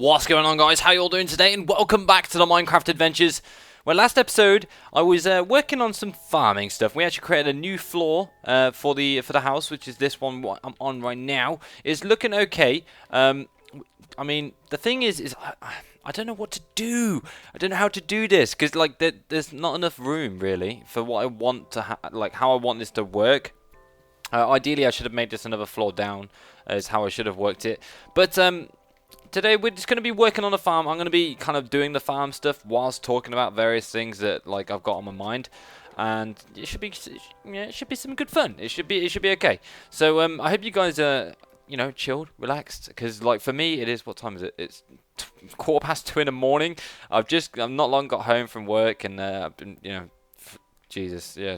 What's going on, guys? How you all doing today? And welcome back to the Minecraft Adventures. Well, last episode I was working on some farming stuff. We actually created a new floor for the house, which is this one what I'm on right now. It's looking okay. I mean, the thing is I don't know what to do. I don't know how to do this because like there's not enough room really for what I want to like how I want this to work. Ideally, I should have made this another floor down. Is how I should have worked it, but today we're just going to be working on a farm. I'm going to be kind of doing the farm stuff whilst talking about various things that like I've got on my mind, and it should be it should be some good fun. It should be okay. So I hope you guys are chilled, relaxed, because like for me it is, what time is it? It's 2:15 in the morning. I've not long got home from work, and I've been Jesus, yeah,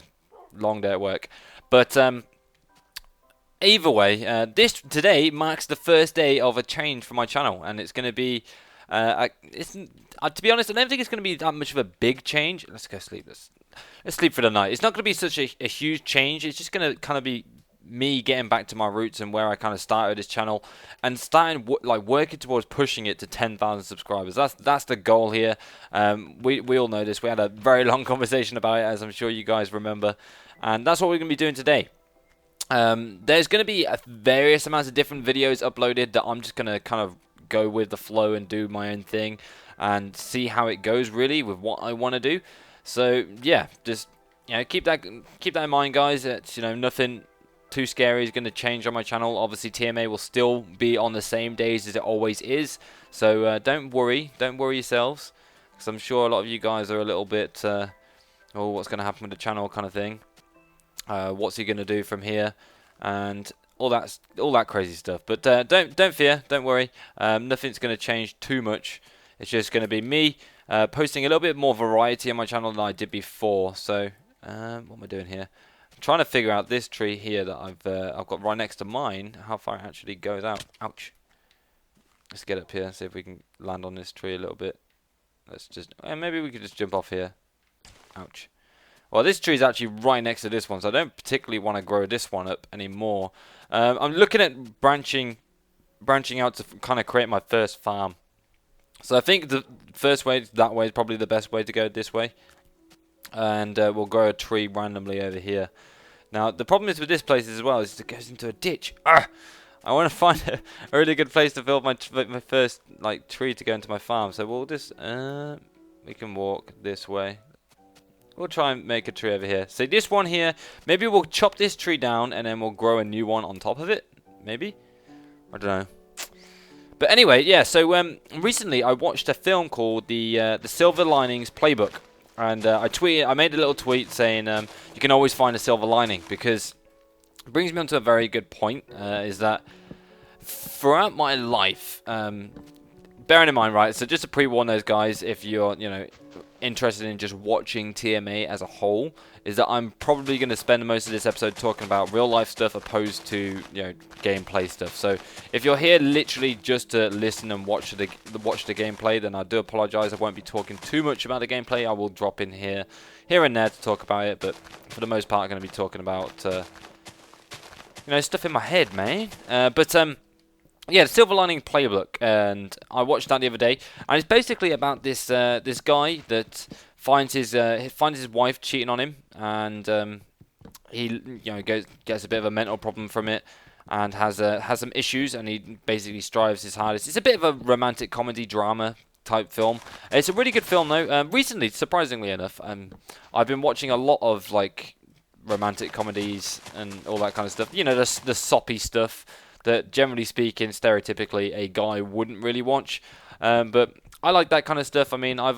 long day at work, but either way, today marks the first day of a change for my channel, and it's going to be, to be honest, I don't think it's going to be that much of a big change. Let's go sleep. Let's sleep for the night. It's not going to be such a huge change. It's just going to kind of be me getting back to my roots and where I kind of started this channel, and starting working towards pushing it to 10,000 subscribers. That's the goal here. We all know this. We had a very long conversation about it, as I'm sure you guys remember, and that's what we're going to be doing today. There's going to be various amounts of different videos uploaded that I'm just going to kind of go with the flow and do my own thing and see how it goes really with what I want to do. So yeah, just keep that in mind, guys. It's nothing too scary is going to change on my channel. Obviously TMA will still be on the same days as it always is, so don't worry yourselves, because I'm sure a lot of you guys are a little bit oh, what's going to happen with the channel kind of thing. What's he going to do from here, and all that crazy stuff. But don't fear, don't worry. Nothing's going to change too much. It's just going to be me posting a little bit more variety on my channel than I did before. So what am I doing here? I'm trying to figure out this tree here that I've got right next to mine, how far it actually goes out. Ouch. Let's get up here and see if we can land on this tree a little bit. Let's just maybe we could just jump off here. Ouch. Well, this tree is actually right next to this one, so I don't particularly want to grow this one up anymore. I'm looking at branching out to kind of create my first farm. So I think the first way, that way, is probably the best way to go, this way. And we'll grow a tree randomly over here. Now, the problem is with this place as well is it goes into a ditch. I want to find a really good place to build my first tree to go into my farm. So we'll just we can walk this way. We'll try and make a tree over here. So this one here, maybe we'll chop this tree down and then we'll grow a new one on top of it. Maybe? I don't know. But anyway, yeah, so recently I watched a film called the Silver Linings Playbook. And I made a little tweet saying you can always find a silver lining, because it brings me on to a very good point, is that throughout my life, bearing in mind, right, so just to pre-warn those guys, if you're, interested in just watching TMA as a whole, is that I'm probably going to spend most of this episode talking about real life stuff opposed to gameplay stuff. So if you're here literally just to listen and watch the gameplay, then I do apologize. I won't be talking too much about the gameplay. I will drop in here and there to talk about it, but for the most part I'm going to be talking about stuff in my head, man. Yeah, the Silver Lining Playbook, and I watched that the other day, and it's basically about this this guy that finds his wife cheating on him, and he gets a bit of a mental problem from it, and has some issues, and he basically strives his hardest. It's a bit of a romantic comedy drama type film. It's a really good film though. Recently, surprisingly enough, I've been watching a lot of romantic comedies and all that kind of stuff. The soppy stuff that, generally speaking, stereotypically, a guy wouldn't really watch. But I like that kind of stuff. I mean, I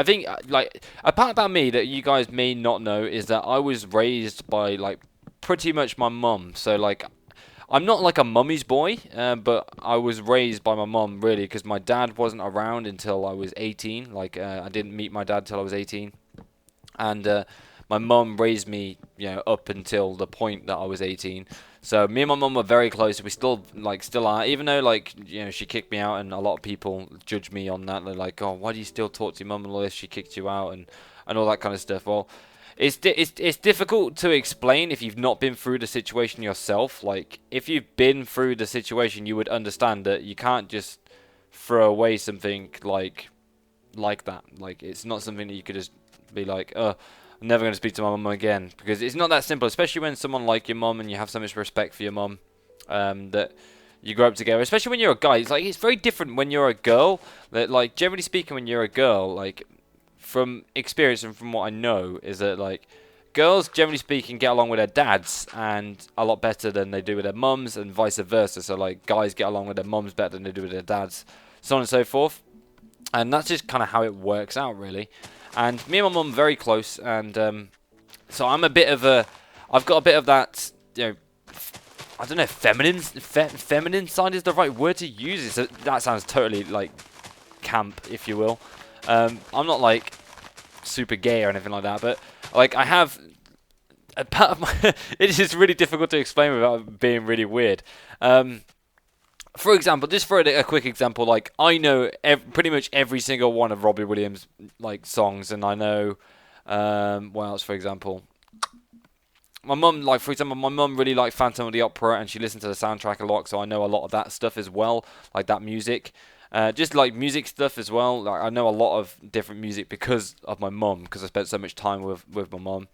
think, a part about me that you guys may not know is that I was raised by, pretty much my mum. So, I'm not like a mummy's boy, but I was raised by my mum, really, because my dad wasn't around until I was 18. I didn't meet my dad till I was 18. And my mum raised me, up until the point that I was 18. So me and my mum were very close. We still are, even though she kicked me out, and a lot of people judge me on that. They're like, oh, why do you still talk to your mum unless she kicked you out and all that kind of stuff. Well, it's difficult to explain if you've not been through the situation yourself. If you've been through the situation, you would understand that you can't just throw away something like that. Like, it's not something that you could just be like, oh, I'm never going to speak to my mum again, because it's not that simple. Especially when someone like your mum and you have so much respect for your mum, that you grow up together. Especially when you're a guy, it's very different when you're a girl. That, like, generally speaking, when you're a girl, like, from experience and from what I know, is that, like, girls, generally speaking, get along with their dads and a lot better than they do with their mums, and vice versa. So, like, guys get along with their mums better than they do with their dads, so on and so forth. And that's just kind of how it works out, really. And me and my mum are very close, and so I'm a bit of a, I've got a bit of that, you know, I don't know, feminine side is the right word to use. That sounds totally, like, camp, if you will. I'm not, like, super gay or anything like that, but, like, I have a part of my it is really difficult to explain without being really weird. For example, just for a quick example, like, I know pretty much every single one of Robbie Williams, like, songs, and I know, what else, for example? My mum, like, for example, my mum really liked Phantom of the Opera, and she listened to the soundtrack a lot, so I know a lot of that stuff as well, like that music. Just like music stuff as well. Like, I know a lot of different music because of my mum, because I spent so much time with my mum,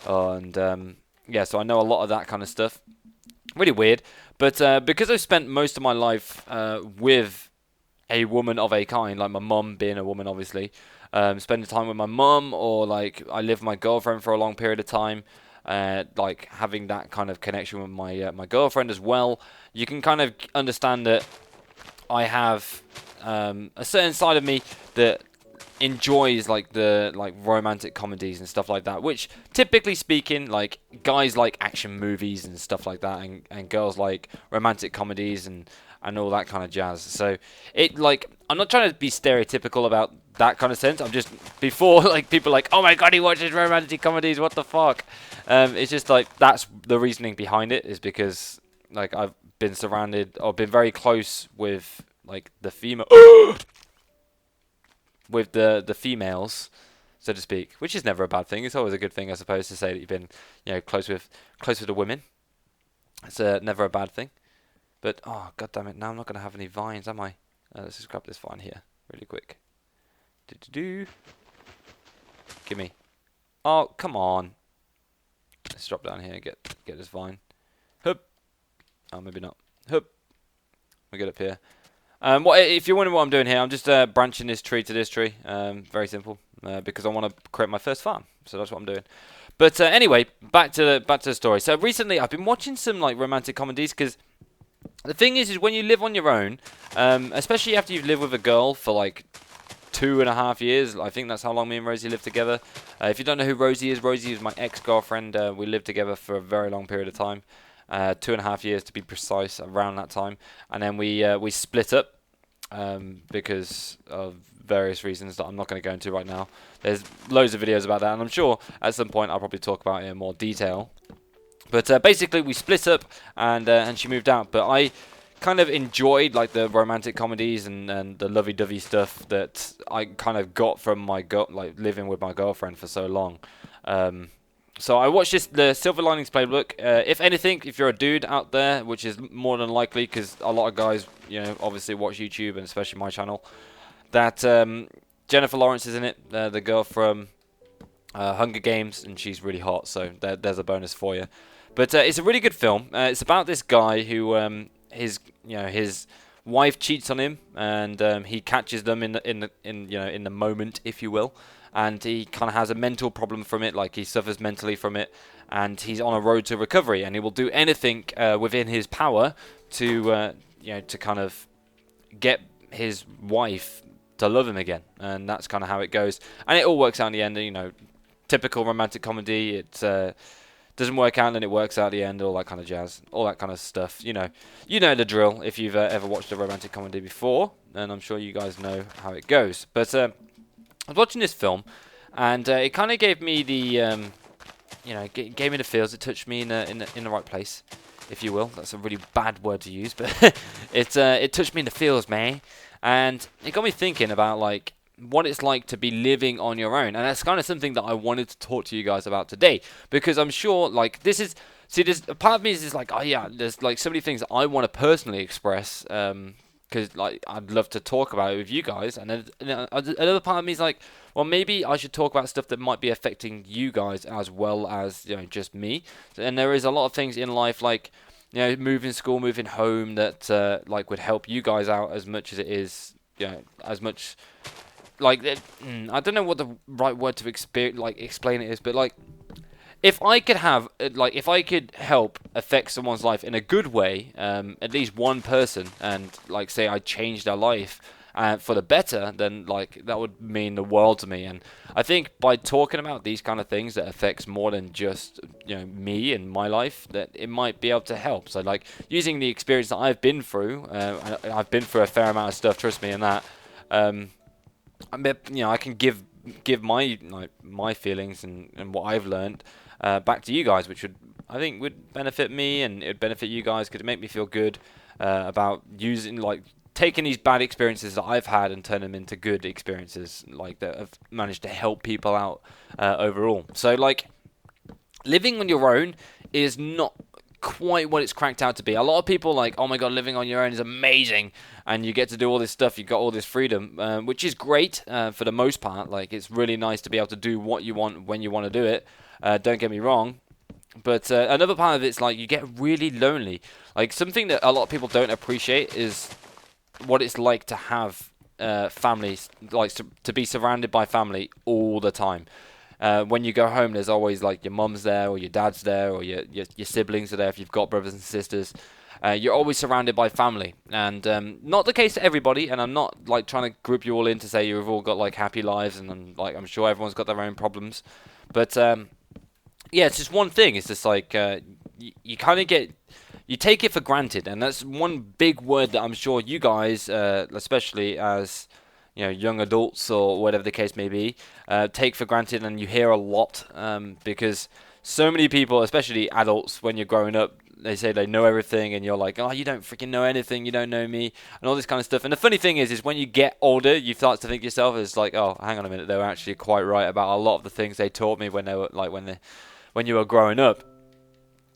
and yeah, so I know a lot of that kind of stuff. Really weird, but because I've spent most of my life with a woman of a kind, like my mum being a woman, obviously, spending time with my mum, or like I lived with my girlfriend for a long period of time. Like having that kind of connection with my girlfriend as well, you can kind of understand that I have a certain side of me that enjoys like the romantic comedies and stuff like that, which typically speaking, like, guys like action movies and stuff like that, and girls like romantic comedies and all that kind of jazz. So it, like, I'm not trying to be stereotypical about that kind of sense. I'm just, before, like, people are like, oh my god, he watches romantic comedies, what the fuck. It's just like, that's the reasoning behind it, is because, like, I've been surrounded, or been very close with, like, the female with the females, so to speak, which is never a bad thing. It's always a good thing, I suppose, to say that you've been, you know, close with the women. It's never a bad thing. But, oh, god damn it, now I'm not going to have any vines, am I? Let's just grab this vine here, really quick. Give me. Oh, come on. Let's drop down here and get this vine. Hup. Oh, maybe not. Hup. We get up here. If you're wondering what I'm doing here, I'm just branching this tree to this tree. Very simple, because I want to create my first farm. So that's what I'm doing. But anyway, back to the story. So recently, I've been watching some, like, romantic comedies, because the thing is when you live on your own, especially after you've lived with a girl for like 2.5 years. I think that's how long me and Rosie lived together. If you don't know who Rosie is my ex-girlfriend. We lived together for a very long period of time. 2.5 years to be precise, around that time. And then we split up because of various reasons that I'm not going to go into right now. There's loads of videos about that, and I'm sure at some point I'll probably talk about it in more detail. But basically, we split up, and she moved out. But I kind of enjoyed, like, the romantic comedies and the lovey-dovey stuff that I kind of got from my living with my girlfriend for so long. So I watched the Silver Linings Playbook. If anything, if you're a dude out there, which is more than likely, because a lot of guys, you know, obviously watch YouTube, and especially my channel, that Jennifer Lawrence is in it, the girl from Hunger Games, and she's really hot. So there's a bonus for you. But it's a really good film. It's about this guy who his wife cheats on him, and he catches them in the moment, if you will, and he kind of has a mental problem from it, like he suffers mentally from it, and he's on a road to recovery, and he will do anything within his power to to kind of get his wife to love him again, and that's kind of how it goes, and it all works out in the end. You know, typical romantic comedy. It doesn't work out, and then it works out at the end, all that kind of jazz, all that kind of stuff. You know the drill if you've ever watched a romantic comedy before, and I'm sure you guys know how it goes. But I was watching this film, and it kind of gave me the, gave me the feels. It touched me in the right place, if you will. That's a really bad word to use, but it touched me in the feels, man, and it got me thinking about, like, what it's like to be living on your own. And that's kind of something that I wanted to talk to you guys about today, because I'm sure, like, there's a part of me is like, oh yeah, there's like so many things that I want to personally express that because like I'd love to talk about it with you guys. And then another part of me is like, well, maybe I should talk about stuff that might be affecting you guys as well as just me. And there is a lot of things in life like moving school, moving home that like would help you guys out as much as it is as much like I don't know what the right word to explain it is, but like if I could have, if I could help affect someone's life in a good way, at least one person, and like say I changed their life for the better, then like that would mean the world to me. And I think by talking about these kind of things that affects more than just me and my life, that it might be able to help. So like using the experience that I've been through, I've been through a fair amount of stuff. Trust me in that. I can give my feelings and what I've learned back to you guys, which I think would benefit me and it would benefit you guys because it make me feel good about taking these bad experiences that I've had and turn them into good experiences like that have managed to help people out overall. So like living on your own is not quite what it's cracked out to be. A lot of people like, oh my god, living on your own is amazing and you get to do all this stuff, you got all this freedom, which is great for the most part. Like it's really nice to be able to do what you want when you want to do it. Don't get me wrong. But another part of it's like you get really lonely. Like something that a lot of people don't appreciate is what it's like to have families, like to be surrounded by family all the time. When you go home, there's always like your mum's there or your dad's there or your siblings are there if you've got brothers and sisters. You're always surrounded by family, and not the case to everybody. And I'm not like trying to group you all in to say you've all got like happy lives, and I'm sure everyone's got their own problems. But yeah, it's just one thing. It's just like you kind of you take it for granted, and that's one big word that I'm sure you guys, especially as young adults or whatever the case may be, take for granted, and you hear a lot because so many people, especially adults, when you're growing up, they say they know everything, and you're like, oh, you don't freaking know anything, you don't know me, and all this kind of stuff. And the funny thing is when you get older, you start to think to yourself, it's like, oh, hang on a minute, they were actually quite right about a lot of the things they taught me when they were when you were growing up.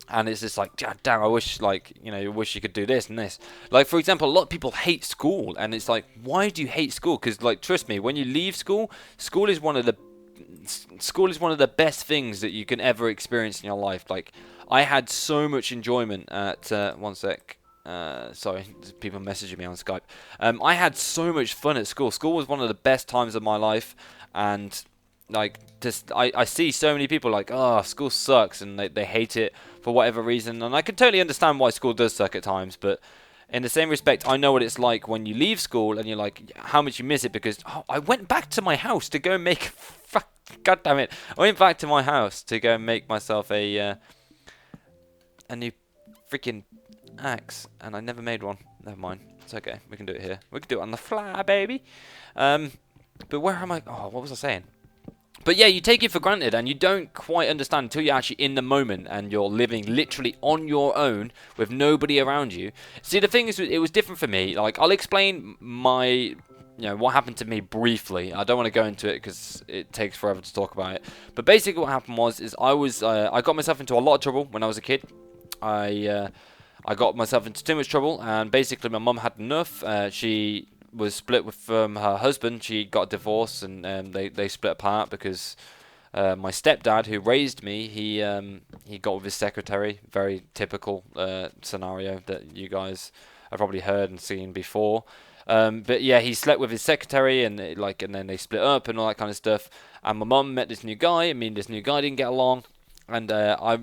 And it's just like, damn, I wish you could do this and this. Like, for example, a lot of people hate school, and it's like, why do you hate school? Because, like, trust me, when you leave school, school is one of the best things that you can ever experience in your life. Like, I had so much enjoyment at one sec. Sorry, there's people messaging me on Skype. I had so much fun at school. School was one of the best times of my life, and like I see so many people like, oh, school sucks, and they hate it for whatever reason, and I can totally understand why school does suck at times, but in the same respect, I know what it's like when you leave school and you're like, how much you miss it, because I went back to my house to go make god damn it, I went back to my house to go make myself a new freaking axe, and I never made one. Never mind, it's okay, we can do it here, we can do it on the fly, baby. But where am I? Oh, what was I saying? But yeah, you take it for granted, and you don't quite understand until you're actually in the moment and you're living literally on your own with nobody around you. See, the thing is, it was different for me. Like, I'll explain what happened to me briefly. I don't want to go into it because it takes forever to talk about it. But basically, what happened is I got myself into a lot of trouble when I was a kid. I got myself into too much trouble, and basically, my mum had enough. She was split from her husband. She got divorced, and they split apart because my stepdad, who raised me, he got with his secretary. Very typical scenario that you guys have probably heard and seen before. But yeah, he slept with his secretary, and then they split up and all that kind of stuff. And my mum met this new guy. I mean, this new guy didn't get along, and I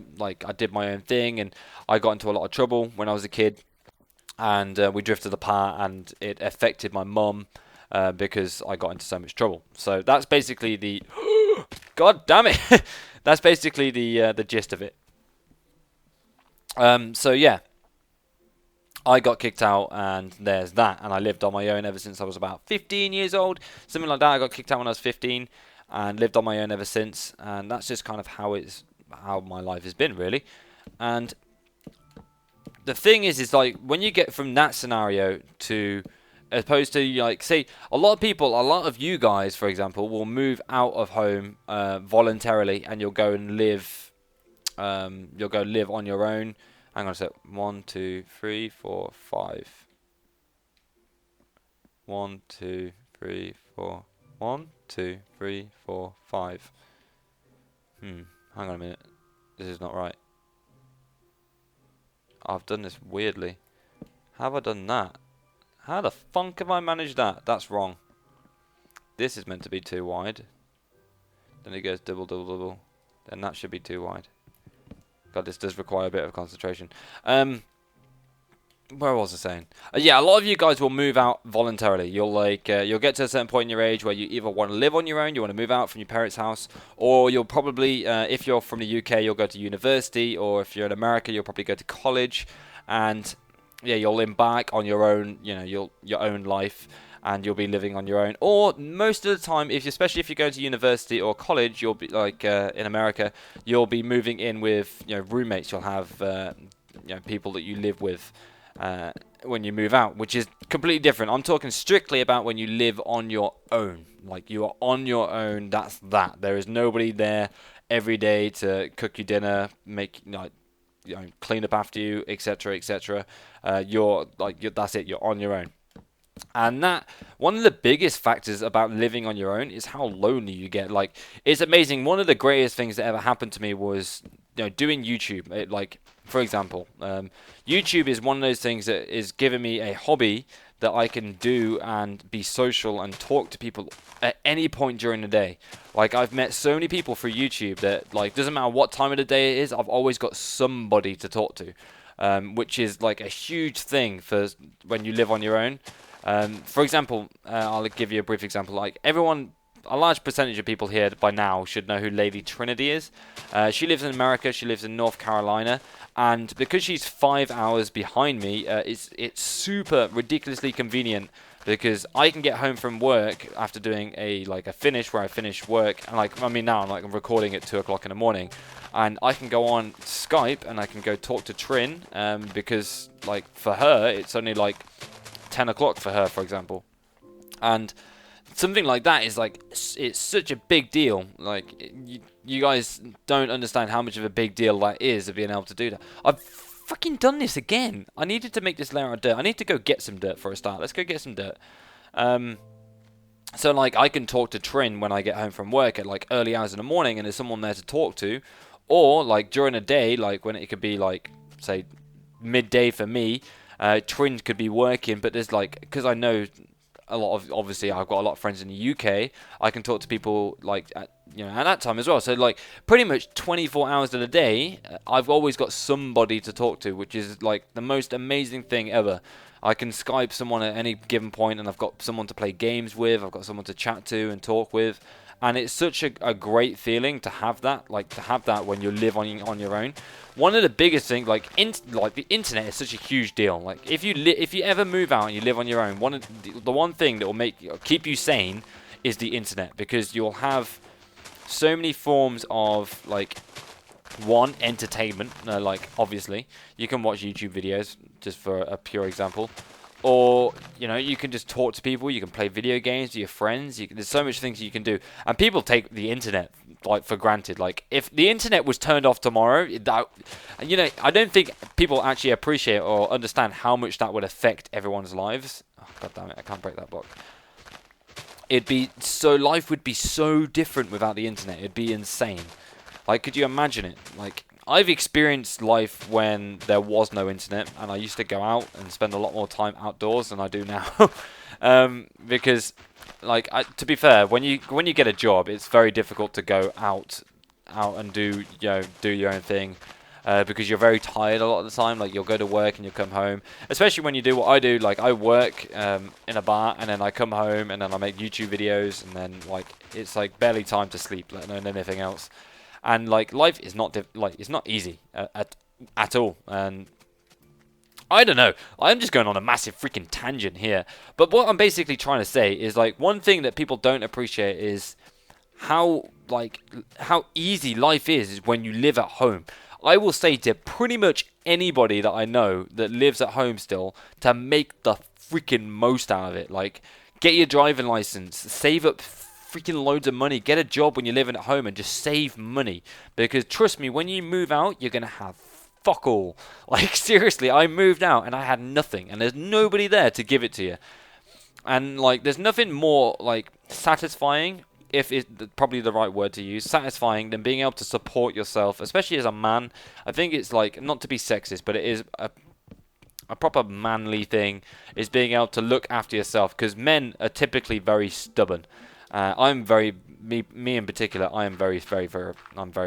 did my own thing, and I got into a lot of trouble when I was a kid. And we drifted apart, and it affected my mum because I got into so much trouble. So that's basically the god damn it. That's basically the gist of it. So yeah, I got kicked out, and there's that. And I lived on my own ever since I was about 15 years old, something like that. I got kicked out when I was 15, and lived on my own ever since. And that's just kind of how my life has been, really. And the thing is like when you get from that scenario to, as opposed to like, say, a lot of you guys, for example, will move out of home voluntarily, and you'll go live on your own. Hang on a sec. 1, 2, 3, 4, 5. 1, 2, 3, 4. 1, 2, 3, 4, 5. Hang on a minute. This is not right. I've done this weirdly. How have I done that? How the funk have I managed that? That's wrong. This is meant to be too wide. Then it goes double, double, double. Then that should be too wide. God, this does require a bit of concentration. Where was I saying? Yeah, a lot of you guys will move out voluntarily. You'll you'll get to a certain point in your age where you either want to live on your own, you want to move out from your parents' house, or you'll probably, if you're from the UK, you'll go to university, or if you're in America, you'll probably go to college, and yeah, you'll embark on your own, your own life, and you'll be living on your own. Or most of the time, especially if you're going to university or college, you'll be like in America, you'll be moving in with roommates. You'll have people that you live with. When you move out, which is completely different. I'm talking strictly about when you live on your own. Like, you are on your own. That's that. There is nobody there every day to cook you dinner, make clean up after you, etc., etc. That's it. You're on your own. And that, one of the biggest factors about living on your own is how lonely you get. Like, it's amazing. One of the greatest things that ever happened to me was, doing YouTube. For example, YouTube is one of those things that is giving me a hobby that I can do and be social and talk to people at any point during the day. Like, I've met so many people through YouTube that, doesn't matter what time of the day it is, I've always got somebody to talk to, which is like a huge thing for when you live on your own. For example, I'll give you a brief example. Like, a large percentage of people here by now should know who Lady Trinity is. She lives in America. She lives in North Carolina, and because she's 5 hours behind me, it's super ridiculously convenient because I can get home from work after doing a finish where I finish work, and now I'm recording at 2 o'clock in the morning, and I can go on Skype and I can go talk to Trin because for her it's only 10 o'clock for her, for example, and something like that is it's such a big deal. You guys don't understand how much of a big deal that is of being able to do that. I've fucking done this again. I needed to make this layer of dirt. I need to go get some dirt for a start. Let's go get some dirt. So I can talk to Trin when I get home from work at early hours in the morning, and there's someone there to talk to, or during the day, when it could be say midday for me. Trin could be working, but there's because I know obviously I've got a lot of friends in the UK, I can talk to people at that time as well. So pretty much 24 hours of the day, I've always got somebody to talk to, which is the most amazing thing ever. I can Skype someone at any given point, and I've got someone to play games with, I've got someone to chat to and talk with. And it's such a great feeling to have that, when you live on your own. One of the biggest things, the internet is such a huge deal. If you ever move out and you live on your own, the one thing that will keep you sane is the internet, because you'll have so many forms of entertainment. Obviously you can watch YouTube videos, just for a pure example. Or, you can just talk to people, you can play video games with your friends, there's so much things you can do. And people take the internet, for granted. If the internet was turned off tomorrow, I don't think people actually appreciate or understand how much that would affect everyone's lives. Oh, God damn it, I can't break that block. Life would be so different without the internet. It'd be insane. Could you imagine it? I've experienced life when there was no internet, and I used to go out and spend a lot more time outdoors than I do now. Because, to be fair, when you get a job, it's very difficult to go out and do your own thing, because you're very tired a lot of the time. You'll go to work and you'll come home, especially when you do what I do. I work in a bar, and then I come home and then I make YouTube videos, and then it's barely time to sleep, let alone anything else. And life is not it's not easy at all. And I don't know. I'm just going on a massive freaking tangent here. But what I'm basically trying to say is one thing that people don't appreciate is how easy life is when you live at home. I will say to pretty much anybody that I know that lives at home still to make the freaking most out of it. Get your driving license, save up freaking loads of money, get a job when you're living at home, and just save money, because trust me, when you move out, you're gonna have fuck all. Seriously, I moved out and I had nothing, and there's nobody there to give it to you. And like, there's nothing more like satisfying, if it's probably the right word to use, satisfying than being able to support yourself, especially as a man. I think it's like, not to be sexist, but it is a proper manly thing, is being able to look after yourself, because men are typically very stubborn. I'm very, me in particular, I am I'm very,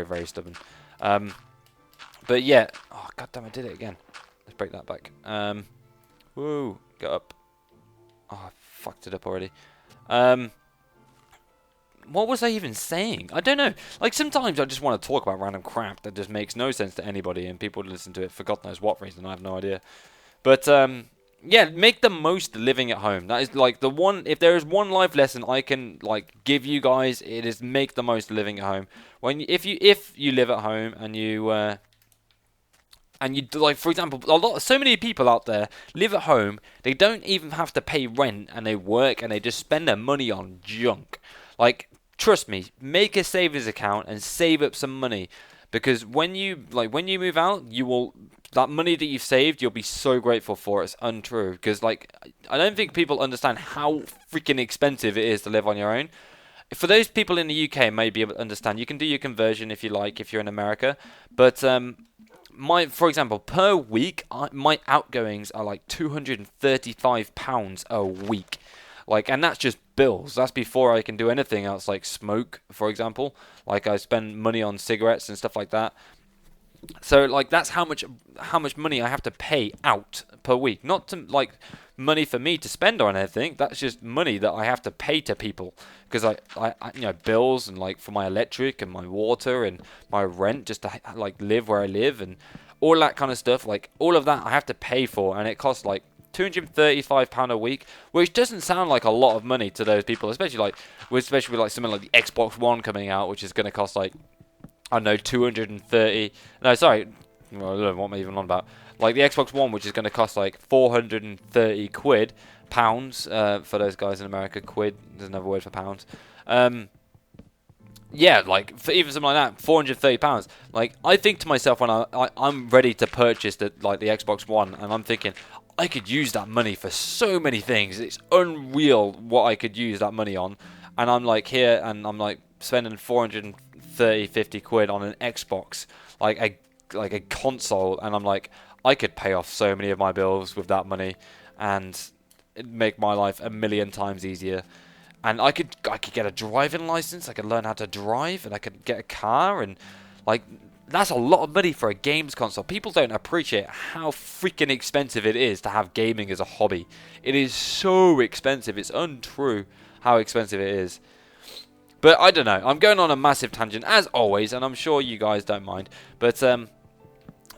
very stubborn. But yeah, oh god damn, I did it again. Let's break that back. Woo, get up. Oh, I fucked it up already. What was I even saying? I don't know. Like, sometimes I just want to talk about random crap that just makes no sense to anybody, and people listen to it for God knows what reason. I have no idea. But, yeah, make the most living at home. That is, like, the one... If there is one life lesson I can, like, give you guys, it is make the most living at home. If you live at home and you... And you, like, for example, so many people out there live at home, they don't even have to pay rent, and they work, and they just spend their money on junk. Like, trust me, make a savings account and save up some money, because when you move out, that money that you've saved, you'll be so grateful for. It's untrue, because, like, I don't think people understand how freaking expensive it is to live on your own. For those people in the UK, may be able to understand. You can do your conversion if you like, if you're in America, but for example, per week, my outgoings are like £235 a week. Like, and that's just bills. That's before I can do anything else, like smoke, for example. Like, I spend money on cigarettes and stuff like that. So, like, that's how much money I have to pay out per week. Not to, like, money for me to spend on anything. That's just money that I have to pay to people, because I bills, and like for my electric and my water and my rent, just to like live where I live, and all that kind of stuff. Like, all of that I have to pay for, and it costs like £235 a week, which doesn't sound like a lot of money to those people, especially with something like the Xbox One coming out, which is going to cost like, I don't know, 230. No, sorry. Well, I don't know what am I even on about. Like, the Xbox One, which is going to cost like 430 quid, pounds, for those guys in America. Quid, there's another word for pounds. Yeah, like, for even something like that, £430. Like, I think to myself when I'm ready to purchase the Xbox One, and I'm thinking, I could use that money for so many things. It's unreal what I could use that money on. And I'm like here, and I'm like spending 50 quid on an Xbox, like a console, and I'm like, I could pay off so many of my bills with that money, and it'd make my life a million times easier. And I could get a driving license, I could learn how to drive, and I could get a car, and like, that's a lot of money for a games console. People don't appreciate how freaking expensive it is to have gaming as a hobby. It is so expensive. It's untrue how expensive it is. But I don't know. I'm going on a massive tangent, as always, and I'm sure you guys don't mind. But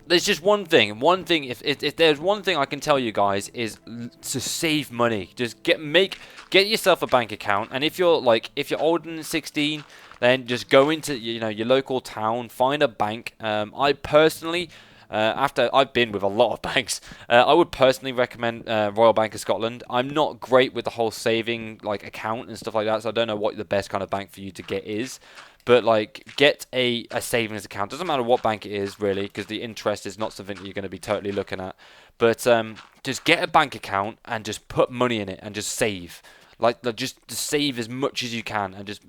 there's just one thing. If there's one thing I can tell you guys, is to save money. Just get yourself a bank account, and if you're older than 16, then just go into your local town, find a bank. I personally, after I've been with a lot of banks, I would personally recommend Royal Bank of Scotland. I'm not great with the whole saving account and stuff like that, so I don't know what the best kind of bank for you to get is. But get a savings account. Doesn't matter what bank it is, really, because the interest is not something that you're going to be totally looking at. But just get a bank account and just put money in it and just save. Just save as much as you can, and just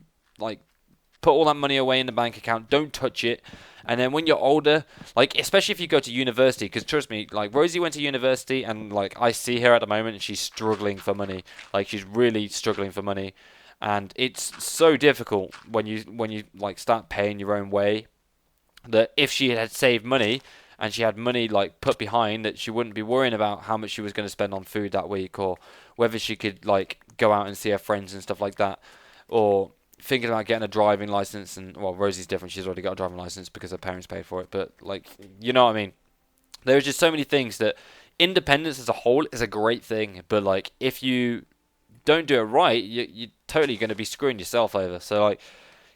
put all that money away in the bank account. Don't touch it. And then when you're older, especially if you go to university, because trust me, Rosie went to university, and I see her at the moment, and she's struggling for money. She's really struggling for money. And it's so difficult when you start paying your own way, that if she had saved money and she had money put behind, that she wouldn't be worrying about how much she was going to spend on food that week, or whether she could go out and see her friends and stuff like that, or thinking about getting a driving license. And well, Rosie's different, she's already got a driving license because her parents paid for it, but you know what I mean. There's just so many things that independence as a whole is a great thing, but if you don't do it right, you're totally going to be screwing yourself over. So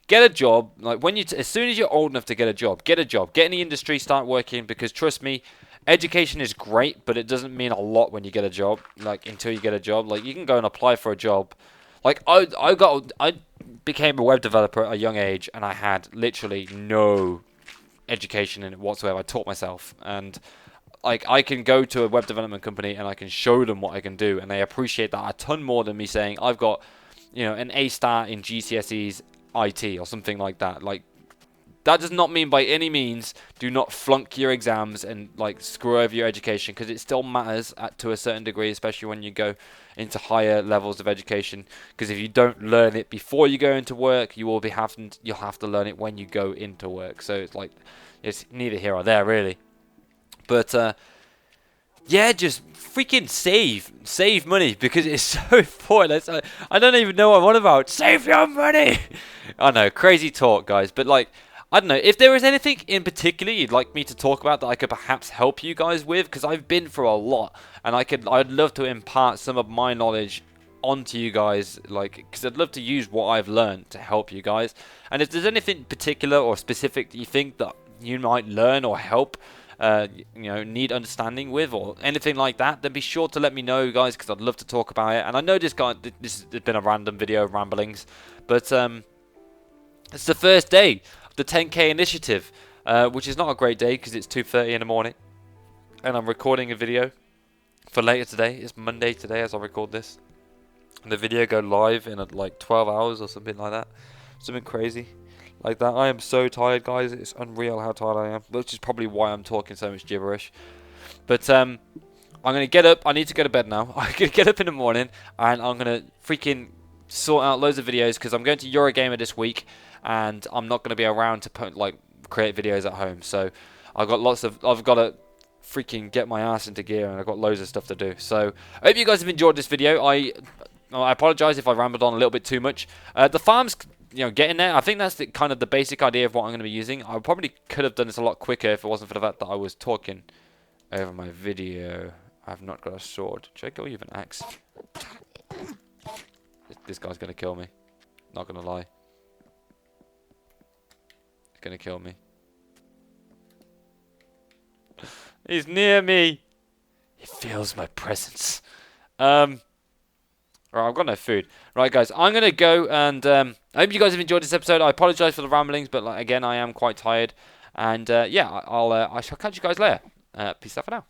get a job. As soon as you're old enough to get a job, get in the industry, start working, because trust me, education is great, but it doesn't mean a lot when you get a job. Until you get a job, you can go and apply for a job. I became a web developer at a young age, and I had literally no education in it whatsoever. I taught myself, and like I can go to a web development company and I can show them what I can do, and they appreciate that a ton more than me saying I've got, you know, an A star in GCSEs IT or something like that. Like, that does not mean by any means do not flunk your exams and like screw over your education, because it still matters to a certain degree, especially when you go into higher levels of education. Because if you don't learn it before you go into work, you'll have to learn it when you go into work. So it's like, it's neither here or there really. But yeah, just freaking save money, because it's so important. I don't even know what I'm on about. Save your money. I know, crazy talk, guys, but like, I don't know, if there is anything in particular you'd like me to talk about that I could perhaps help you guys with, because I've been through a lot, and I'd love to impart some of my knowledge onto you guys, like, because I'd love to use what I've learned to help you guys. And if there's anything particular or specific that you think that you might learn or help, you know, need understanding with, or anything like that, then be sure to let me know, guys, because I'd love to talk about it. And I know this has been a random video of ramblings, but it's the first day the 10k initiative, which is not a great day because it's 2:30 in the morning and I'm recording a video for later today. It's Monday today as I record this, and the video go live in like 12 hours or something like that, something crazy like that. I am so tired, guys. It's unreal how tired I am, which is probably why I'm talking so much gibberish. But I'm gonna get up. I need to go to bed now. I'm gonna get up in the morning and I'm gonna freaking sort out loads of videos, because I'm going to Eurogamer this week and I'm not going to be around to create videos at home. So I've got to freaking get my ass into gear, and I've got loads of stuff to do. So I hope you guys have enjoyed this video. I apologize if I rambled on a little bit too much. The farm's, you know, getting there. I think that's kind of the basic idea of what I'm going to be using. I probably could have done this a lot quicker if it wasn't for the fact that I was talking over my video. I've not got a sword. Should I go with an axe? This guy's going to kill me. Not going to lie. He's going to kill me. He's near me. He feels my presence. Right, I've got no food. Right, guys, I'm going to go, and I hope you guys have enjoyed this episode. I apologize for the ramblings, but like, again, I am quite tired. And yeah, I shall catch you guys later. Peace out for now.